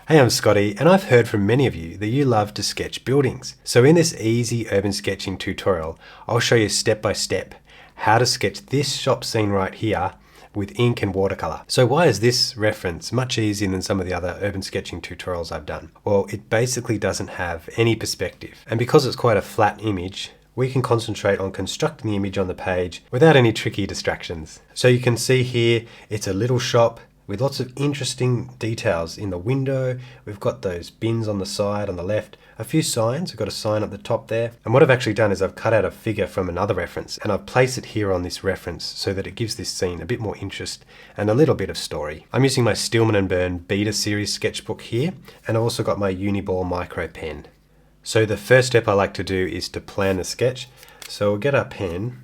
Hey, I'm Scottie, and I've heard from many of you that you love to sketch buildings. So in this easy urban sketching tutorial, I'll show you step by step how to sketch this shop scene right here with ink and watercolor. So why is this reference much easier than some of the other urban sketching tutorials I've done? Well, it basically doesn't have any perspective. And because it's quite a flat image, we can concentrate on constructing the image on the page without any tricky distractions. So you can see here, it's a little shop with lots of interesting details in the window. We've got those bins on the side on the left, a few signs. We've got a sign up the top there. And what I've actually done is I've cut out a figure from another reference and I've placed it here on this reference so that it gives this scene a bit more interest and a little bit of story. I'm using my Stillman and Birn Beta series sketchbook here, and I've also got my Uni-Ball micro pen. So the first step I like to do is to plan the sketch. So we'll get our pen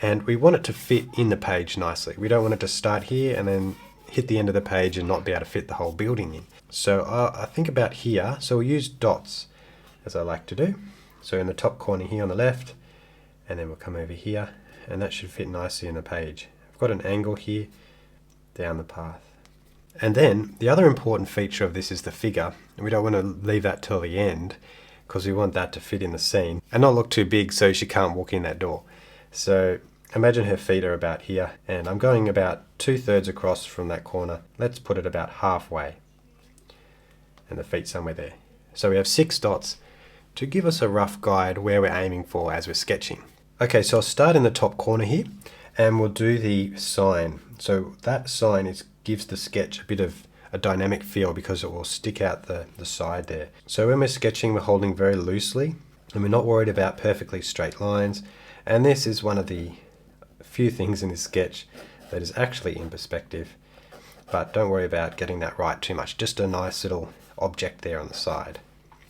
and we want it to fit in the page nicely. We don't want it to start here and then hit the end of the page and not be able to fit the whole building in. So I think about here, so we'll use dots as I like to do. So in the top corner here on the left, and then we'll come over here, and that should fit nicely in the page. I've got an angle here down the path. And then the other important feature of this is the figure, and we don't want to leave that till the end because we want that to fit in the scene and not look too big so she can't walk in that door. So imagine her feet are about here, and I'm going about 2/3 across from that corner. Let's put it about halfway, and the feet somewhere there. So we have 6 dots to give us a rough guide where we're aiming for as we're sketching. Okay, so I'll start in the top corner here, and we'll do the sign. So that sign gives the sketch a bit of a dynamic feel because it will stick out the side there. So when we're sketching, we're holding very loosely, and we're not worried about perfectly straight lines. And this is one of the few things in this sketch that is actually in perspective, but don't worry about getting that right too much. Just a nice little object there on the side.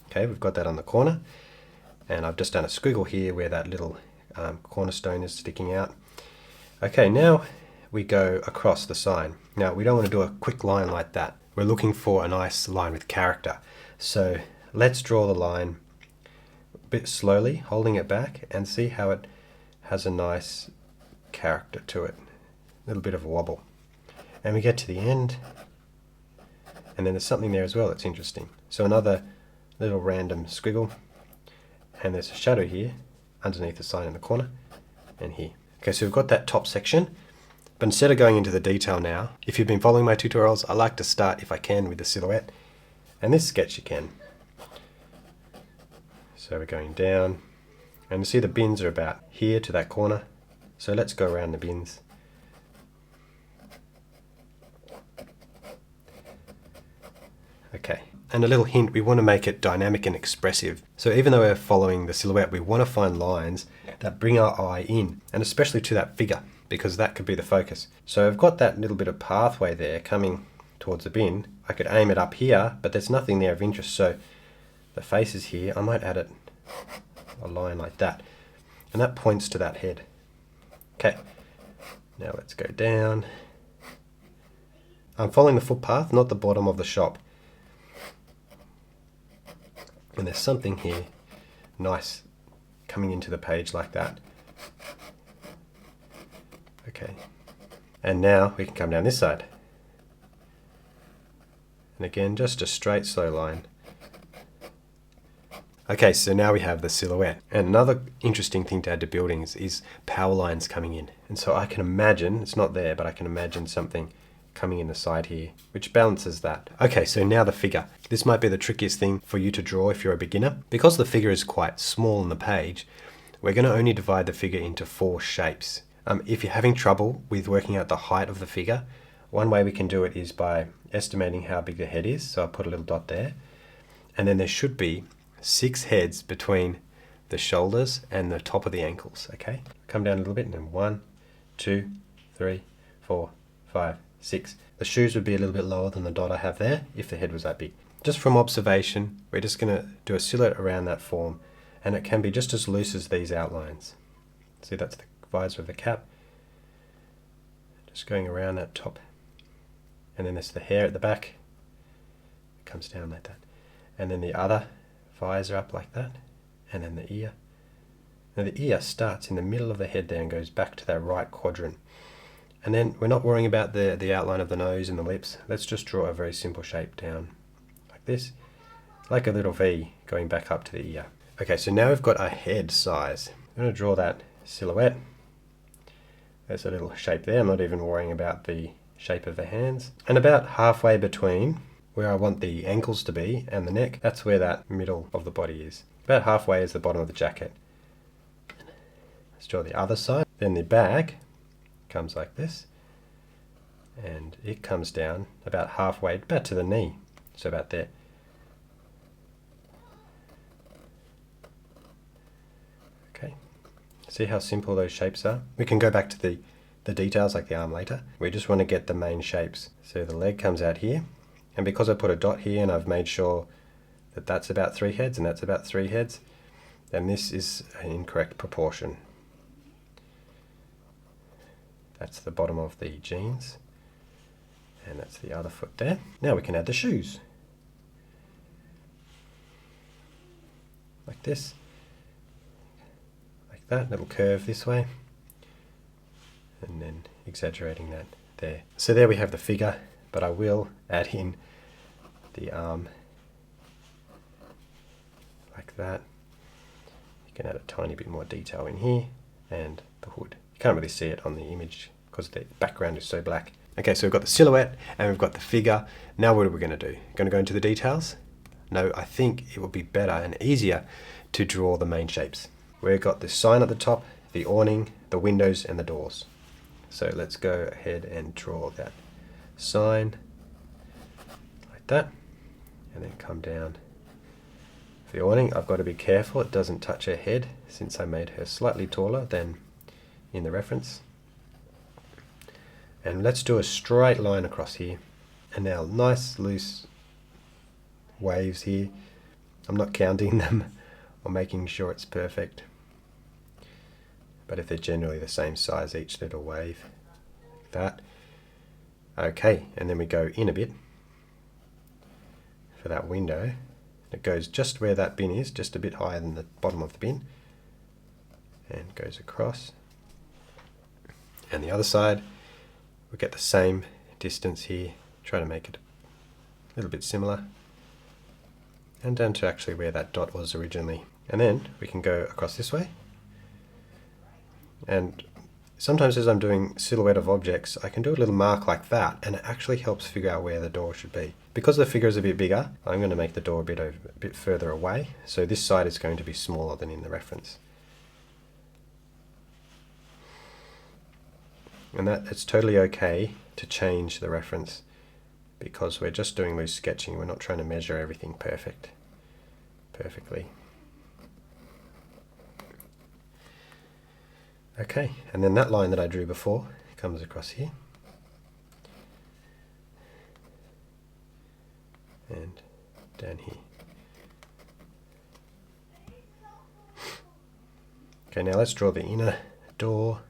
Okay, we've got that on the corner, and I've just done a squiggle here where that little cornerstone is sticking out. Okay, now we go across the sign. Now we don't want to do a quick line like that. We're looking for a nice line with character. So let's draw the line a bit slowly, holding it back, and see how it has a nice character to it, a little bit of a wobble. And we get to the end, and then there's something there as well that's interesting. So another little random squiggle, and there's a shadow here underneath the sign in the corner and here. Okay, so we've got that top section, but instead of going into the detail now, if you've been following my tutorials, I like to start, if I can, with the silhouette, and this sketch you can. So we're going down, and you see the bins are about here to that corner. So let's go around the bins. Okay, and a little hint, we want to make it dynamic and expressive. So even though we're following the silhouette, we want to find lines that bring our eye in, and especially to that figure, because that could be the focus. So I've got that little bit of pathway there coming towards the bin. I could aim it up here, but there's nothing there of interest. So the face is here. I might add it a line like that, and that points to that head. Okay, now let's go down. I'm following the footpath, not the bottom of the shop. And there's something here nice coming into the page like that. Okay, and now we can come down this side. And again, just a straight, slow line. Okay, so now we have the silhouette. And another interesting thing to add to buildings is power lines coming in. And so I can imagine, it's not there, but I can imagine something coming in the side here, which balances that. Okay, so now the figure. This might be the trickiest thing for you to draw if you're a beginner. Because the figure is quite small on the page, we're going to only divide the figure into 4 shapes. If you're having trouble with working out the height of the figure, one way we can do it is by estimating how big the head is. So I'll put a little dot there. And then there should be 6 heads between the shoulders and the top of the ankles. Okay, come down a little bit, and then 1, 2, 3, 4, 5, 6. The shoes would be a little bit lower than the dot I have there if the head was that big. Just from observation, we're just going to do a silhouette around that form, and it can be just as loose as these outlines. See, that's the visor of the cap. Just going around that top, and then there's the hair at the back. It comes down like that, and then the other visor up like that, and then the ear. Now the ear starts in the middle of the head there and goes back to that right quadrant. And then we're not worrying about the outline of the nose and the lips. Let's just draw a very simple shape down like this, like a little V going back up to the ear. Okay, so now we've got our head size. I'm going to draw that silhouette. There's a little shape there. I'm not even worrying about the shape of the hands. And about halfway between where I want the ankles to be and the neck, that's where that middle of the body is. About halfway is the bottom of the jacket. Let's draw the other side. Then the bag comes like this, and it comes down about halfway, about to the knee, so about there. Okay, see how simple those shapes are? We can go back to the details like the arm later. We just want to get the main shapes. So the leg comes out here, and because I put a dot here and I've made sure that that's about 3 heads and that's about 3 heads, then this is an incorrect proportion. That's the bottom of the jeans, and that's the other foot there. Now we can add the shoes. Like this, like that, little curve this way, and then exaggerating that there. So there we have the figure, but I will add in the arm like that. You can add a tiny bit more detail in here, and the hood. You can't really see it on the image because the background is so black. Okay, so we've got the silhouette and we've got the figure. Now what are we going to do? Going to go into the details? No, I think it would be better and easier to draw the main shapes. We've got the sign at the top, the awning, the windows, and the doors. So let's go ahead and draw that sign like that, and then come down. For the awning, I've got to be careful it doesn't touch her head, since I made her slightly taller than in the reference. And let's do a straight line across here. And now nice loose waves here. I'm not counting them or making sure it's perfect. But if they're generally the same size, each little wave, like that. Okay, and then we go in a bit for that window. It goes just where that bin is, just a bit higher than the bottom of the bin. And goes across. And the other side, we get the same distance here, try to make it a little bit similar, and down to actually where that dot was originally. And then we can go across this way, and sometimes as I'm doing silhouette of objects, I can do a little mark like that, and it actually helps figure out where the door should be. Because the figure is a bit bigger, I'm going to make the door a bit further away, so this side is going to be smaller than in the reference. And that it's totally okay to change the reference because we're just doing loose sketching. We're not trying to measure everything perfectly. Okay, and then that line that I drew before comes across here. And down here. Okay, now let's draw the inner door.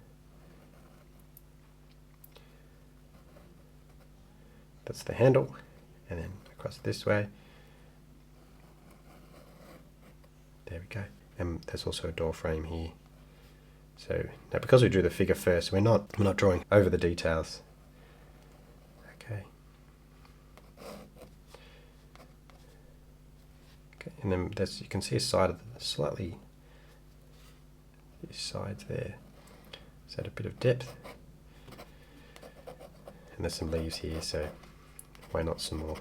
That's the handle, and then across this way. There we go. And there's also a door frame here. So now because we drew the figure first, we're not drawing over the details. Okay. Okay, and then you can see a side of slightly these sides there. It's at a bit of depth. And there's some leaves here, so why not some more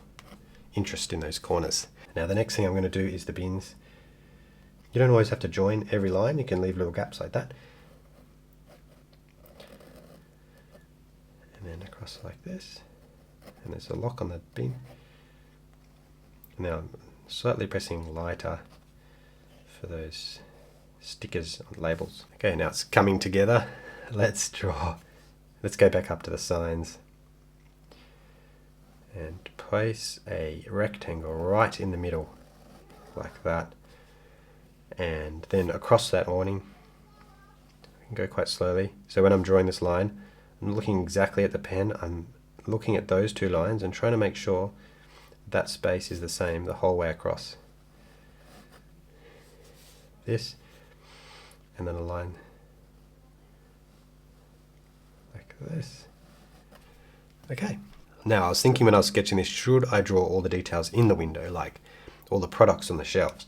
interest in those corners. Now the next thing I'm going to do is the bins. You don't always have to join every line, you can leave little gaps like that. And then across like this. And there's a lock on the bin. Now I'm slightly pressing lighter for those stickers on labels. Okay, now it's coming together. Let's draw. Let's go back up to the signs. And place a rectangle right in the middle, like that. And then across that awning, I can go quite slowly. So when I'm drawing this line, I'm looking exactly at the pen. I'm looking at those two lines and trying to make sure that space is the same the whole way across. This, and then a line like this. Okay. Now, I was thinking when I was sketching this, should I draw all the details in the window, like all the products on the shelves?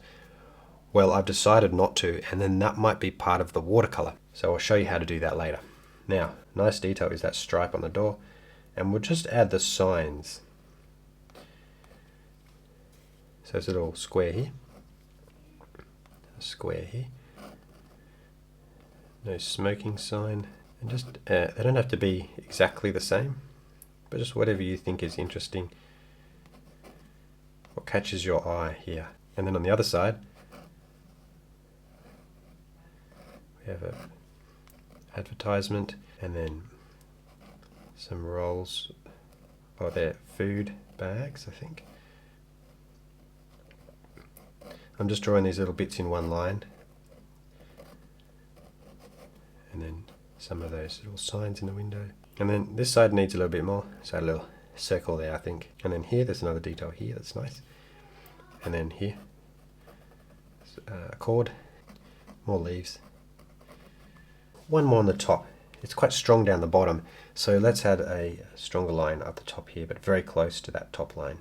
Well, I've decided not to, and then that might be part of the watercolor. So I'll show you how to do that later. Now, nice detail is that stripe on the door, and we'll just add the signs. So there's a little square here, a square here, no smoking sign, and just, they don't have to be exactly the same, but just whatever you think is interesting, what catches your eye here. And then on the other side, we have a advertisement, and then some rolls, oh, they're food bags, I think. I'm just drawing these little bits in one line, and then some of those little signs in the window. And then this side needs a little bit more, so a little circle there, I think. And then here, there's another detail here that's nice. And then here, a cord, more leaves. One more on the top. It's quite strong down the bottom, so let's add a stronger line up the top here, but very close to that top line.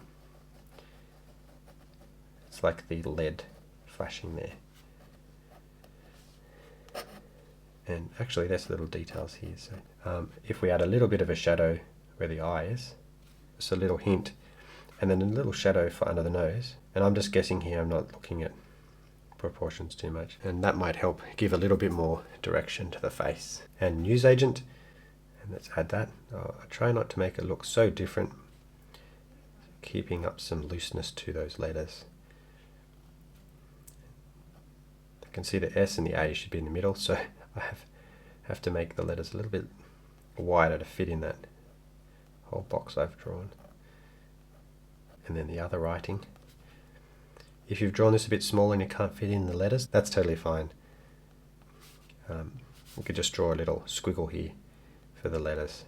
It's like the lead flashing there. And actually there's little details here, so if we add a little bit of a shadow where the eye is, just a little hint, and then a little shadow for under the nose, and I'm just guessing here, I'm not looking at proportions too much, and that might help give a little bit more direction to the face. And newsagent, and let's add that. I try not to make it look so different, keeping up some looseness to those letters. I can see the S and the A should be in the middle, so I have to make the letters a little bit wider to fit in that whole box I've drawn. And then the other writing. If you've drawn this a bit small and you can't fit in the letters, that's totally fine. We could just draw a little squiggle here for the letters.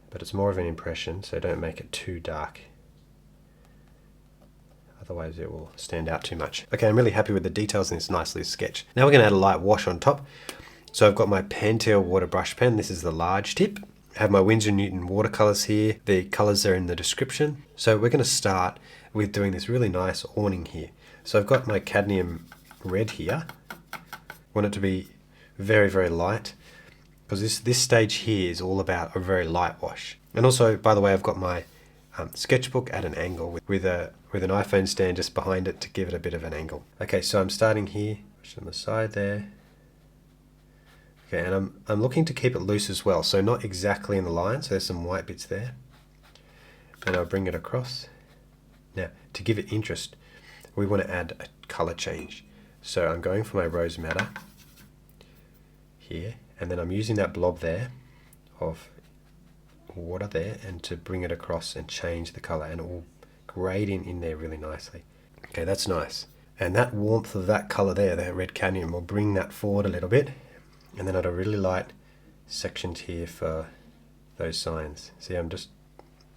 But it's more of an impression, so don't make it too dark. Otherwise it will stand out too much. Okay, I'm really happy with the details in this nice little sketch. Now we're going to add a light wash on top. So I've got my Pentel water brush pen. This is the large tip. I have my Winsor watercolors here. The colors are in the description. So we're going to start with doing this really nice awning here. So I've got my cadmium red here. I want it to be very, very light, because this stage here is all about a very light wash. And also, by the way, I've got my sketchbook at an angle with an iPhone stand just behind it to give it a bit of an angle. Okay, so I'm starting here, push on the side there. Okay, and I'm looking to keep it loose as well, so not exactly in the line, so there's some white bits there. And I'll bring it across. Now, to give it interest, we want to add a color change. So I'm going for my rose madder here, and then I'm using that blob there of water there, and to bring it across and change the color, and it will grade in there really nicely. Okay, that's nice. And that warmth of that color there, that red cadmium, will bring that forward a little bit. And then add a really light sections here for those signs. See, I'm just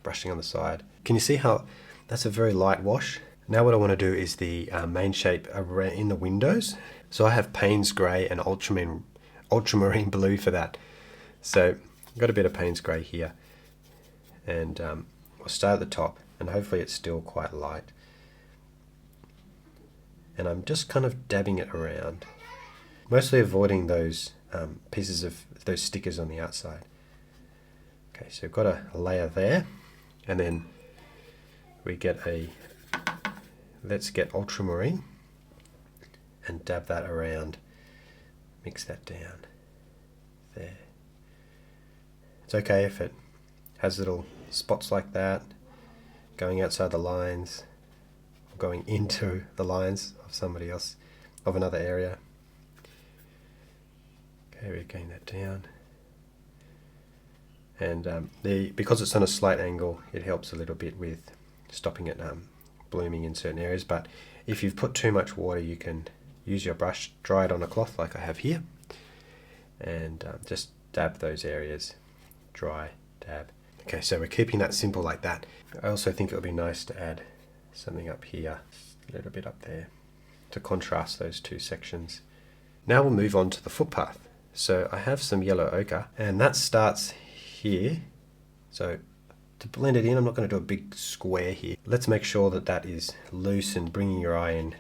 brushing on the side. Can you see how that's a very light wash? Now what I want to do is the main shape in the windows. So I have Paynes grey and ultramarine blue for that. So I've got a bit of Paynes grey here. And I'll start at the top, and hopefully it's still quite light. And I'm just kind of dabbing it around, mostly avoiding those pieces of those stickers on the outside. Okay, so we've got a layer there, and then we get let's get ultramarine and dab that around, mix that down there. It's okay if it has little spots like that, going outside the lines, going into the lines of somebody else, of another area. Okay, we're getting that down. And because it's on a slight angle, it helps a little bit with stopping it blooming in certain areas. But if you've put too much water, you can use your brush, dry it on a cloth like I have here, and just dab those areas, dry, dab. Okay, so we're keeping that simple like that. I also think it would be nice to add something up here, a little bit up there, to contrast those two sections. Now we'll move on to the footpath. So I have some yellow ochre, and that starts here. So to blend it in, I'm not going to do a big square here. Let's make sure that that is loose and bringing your eye in.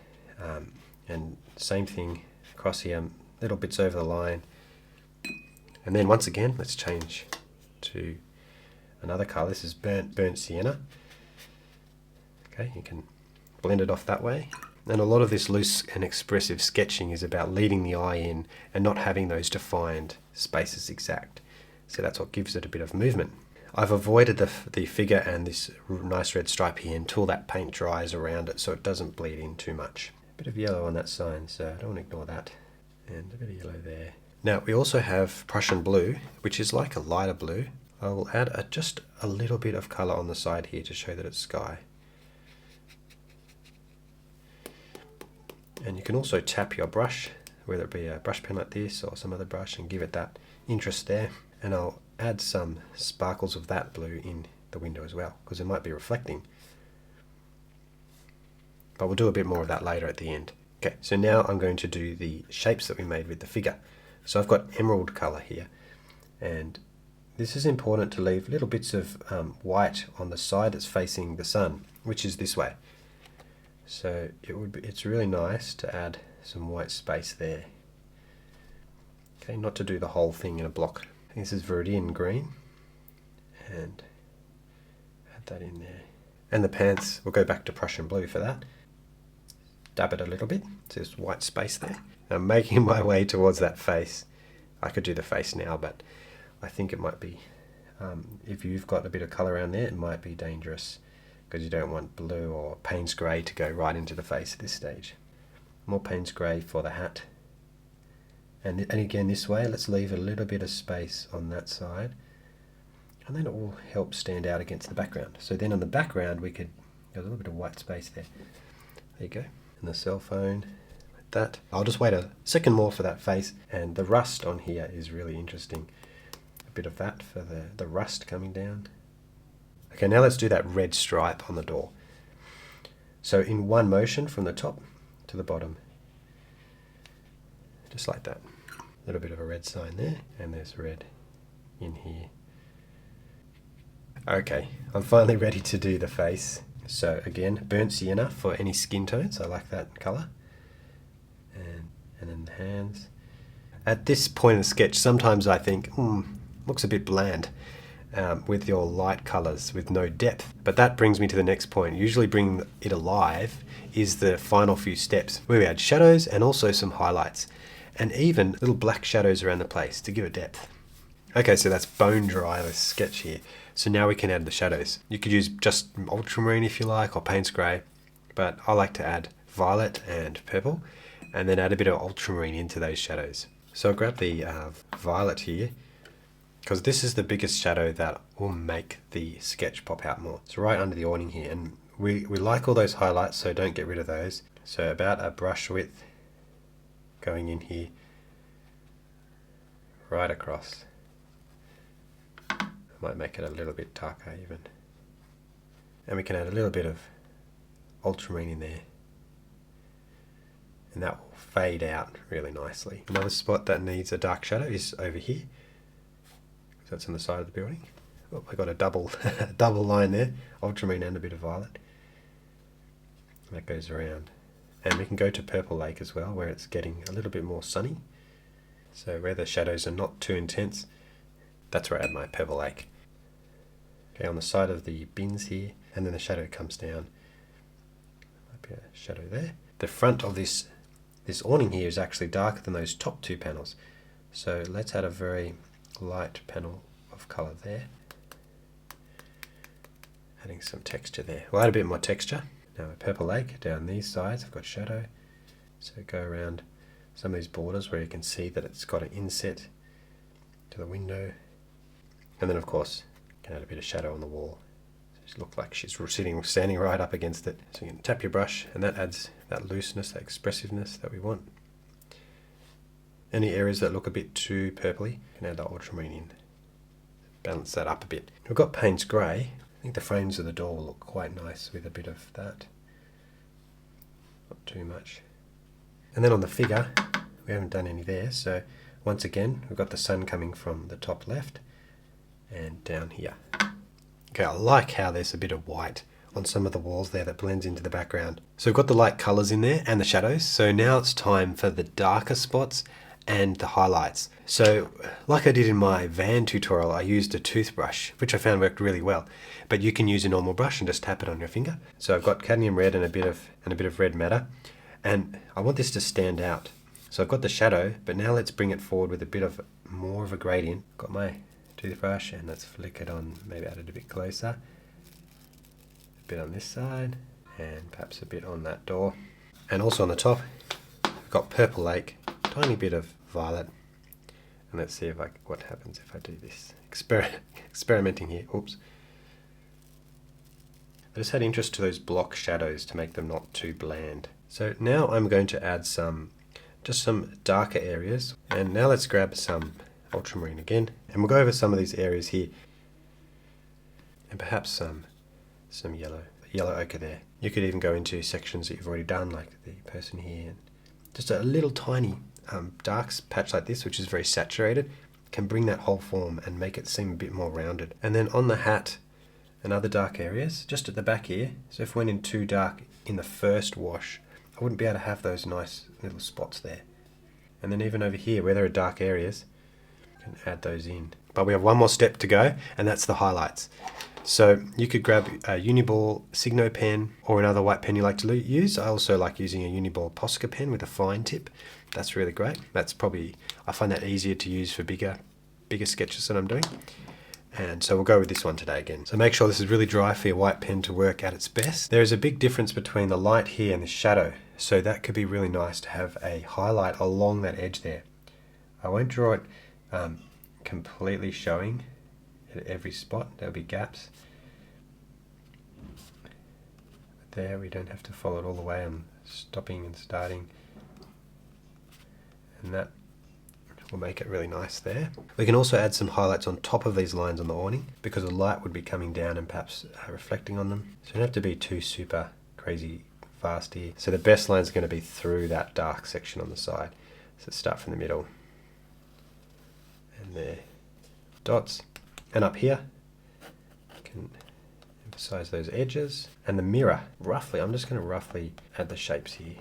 And same thing across here, little bits over the line. And then once again, let's change to another colour. This is burnt sienna. Okay, you can blend it off that way. And a lot of this loose and expressive sketching is about leading the eye in and not having those defined spaces exact. So that's what gives it a bit of movement. I've avoided the figure and this nice red stripe here until that paint dries around it so it doesn't bleed in too much. A bit of yellow on that sign, so I don't want to ignore that. And a bit of yellow there. Now we also have Prussian blue, which is like a lighter blue. I will add just a little bit of colour on the side here to show that it's sky. And you can also tap your brush, whether it be a brush pen like this or some other brush, and give it that interest there. And I'll add some sparkles of that blue in the window as well, because it might be reflecting. But we'll do a bit more of that later at the end. Okay, so now I'm going to do the shapes that we made with the figure. So I've got emerald colour here, and this is important to leave little bits of white on the side that's facing the sun, which is this way. So it's really nice to add some white space there. Okay, not to do the whole thing in a block. This is Viridian green, and add that in there. And the pants, we'll go back to Prussian blue for that. Dab it a little bit, so there's white space there. I'm making my way towards that face. I could do the face now, but I think it might be, if you've got a bit of colour around there, it might be dangerous, because you don't want blue or Paynes grey to go right into the face at this stage. More Paynes grey for the hat. And again this way, let's leave a little bit of space on that side, and then it will help stand out against the background. So then on the background we could get a little bit of white space there. There you go. And the cell phone, like that. I'll just wait a second more for that face, and the rust on here is really interesting. A bit of that for the rust coming down. Okay, now let's do that red stripe on the door. So in one motion from the top to the bottom. Just like that. A little bit of a red sign there, and there's red in here. Okay, I'm finally ready to do the face. So again, burnt sienna for any skin tones. I like that colour. And then the hands. At this point in the sketch, sometimes I think, looks a bit bland with your light colours with no depth. But that brings me to the next point. Usually bring it alive is the final few steps, where we add shadows and also some highlights, and even little black shadows around the place to give it depth. Okay, so that's bone dry, this sketch here. So now we can add the shadows. You could use just ultramarine if you like, or Paynes grey, but I like to add violet and purple, and then add a bit of ultramarine into those shadows. So I'll grab the violet here, because this is the biggest shadow that will make the sketch pop out more. It's right under the awning here, and we like all those highlights, so don't get rid of those. So about a brush width going in here, right across. I might make it a little bit darker even. And we can add a little bit of ultramarine in there, and that will fade out really nicely. Another spot that needs a dark shadow is over here. That's on the side of the building. Oh, I got a double line there, ultramarine and a bit of violet. And that goes around. And we can go to Purple Lake as well, where it's getting a little bit more sunny. So where the shadows are not too intense, that's where I add my Purple Lake. Okay, on the side of the bins here, and then the shadow comes down. Might be a shadow there. The front of this awning here is actually darker than those top two panels. So let's add a very light panel of colour there. Adding some texture there. We'll add a bit more texture. Now a Purple Lake down these sides, I've got shadow. So go around some of these borders where you can see that it's got an inset to the window. And then of course, you can add a bit of shadow on the wall. So she looks like she's standing right up against it. So you can tap your brush, and that adds that looseness, that expressiveness that we want. Any areas that look a bit too purpley, you can add the ultramarine in. Balance that up a bit. We've got Paynes grey. I think the frames of the door will look quite nice with a bit of that. Not too much. And then on the figure, we haven't done any there, so once again we've got the sun coming from the top left and down here. Okay, I like how there's a bit of white on some of the walls there that blends into the background. So we've got the light colors in there and the shadows. So now it's time for the darker spots and the highlights. So like I did in my van tutorial, I used a toothbrush, which I found worked really well, but you can use a normal brush and just tap it on your finger. So I've got cadmium red and a bit of red matter, and I want this to stand out. So I've got the shadow, but now let's bring it forward with a bit of more of a gradient. Got my toothbrush and let's flick it on, maybe add it a bit closer. A bit on this side and perhaps a bit on that door. And also on the top, I've got purple lake, tiny bit of violet. And let's see what happens if I do this. Experimenting here, oops. I just had interest to those block shadows to make them not too bland. So now I'm going to add just some darker areas. And now let's grab some ultramarine again. And we'll go over some of these areas here. And perhaps some yellow ochre there. You could even go into sections that you've already done, like the person here. And just a little tiny dark patch like this, which is very saturated, can bring that whole form and make it seem a bit more rounded. And then on the hat and other dark areas, just at the back here, so if it went in too dark in the first wash, I wouldn't be able to have those nice little spots there. And then even over here, where there are dark areas, you can add those in. But we have one more step to go, and that's the highlights. So you could grab a Uni-Ball Signo pen or another white pen you like to use. I also like using a Uni-Ball Posca pen with a fine tip. That's really great. I find that easier to use for bigger sketches that I'm doing. And so we'll go with this one today again. So make sure this is really dry for your white pen to work at its best. There is a big difference between the light here and the shadow. So that could be really nice to have a highlight along that edge there. I won't draw it completely showing at every spot. There'll be gaps. But there we don't have to follow it all the way. I'm stopping and starting. And that will make it really nice there. We can also add some highlights on top of these lines on the awning because the light would be coming down and perhaps reflecting on them. So you don't have to be too super crazy fast here. So the best line is going to be through that dark section on the side. So start from the middle. And there. Dots. And up here, you can emphasize those edges. And the mirror, roughly, I'm just going to roughly add the shapes here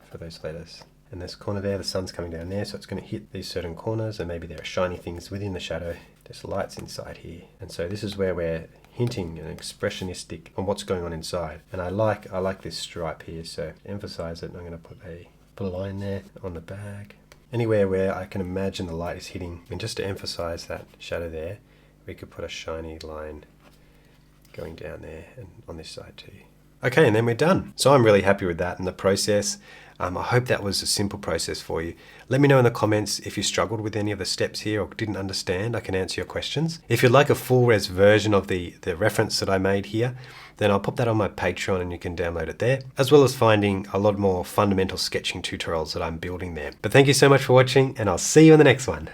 for those letters. And this corner there, the sun's coming down there, so it's going to hit these certain corners, and maybe there are shiny things within the shadow. There's lights inside here. And so this is where we're hinting and expressionistic on what's going on inside. And I like this stripe here, so emphasize it. And I'm going to put a line there on the bag. Anywhere where I can imagine the light is hitting. And just to emphasize that shadow there, we could put a shiny line going down there and on this side too. Okay, and then we're done. So I'm really happy with that and the process. I hope that was a simple process for you. Let me know in the comments if you struggled with any of the steps here or didn't understand. I can answer your questions. If you'd like a full res version of the reference that I made here, then I'll pop that on my Patreon and you can download it there, as well as finding a lot more fundamental sketching tutorials that I'm building there. But thank you so much for watching, and I'll see you in the next one.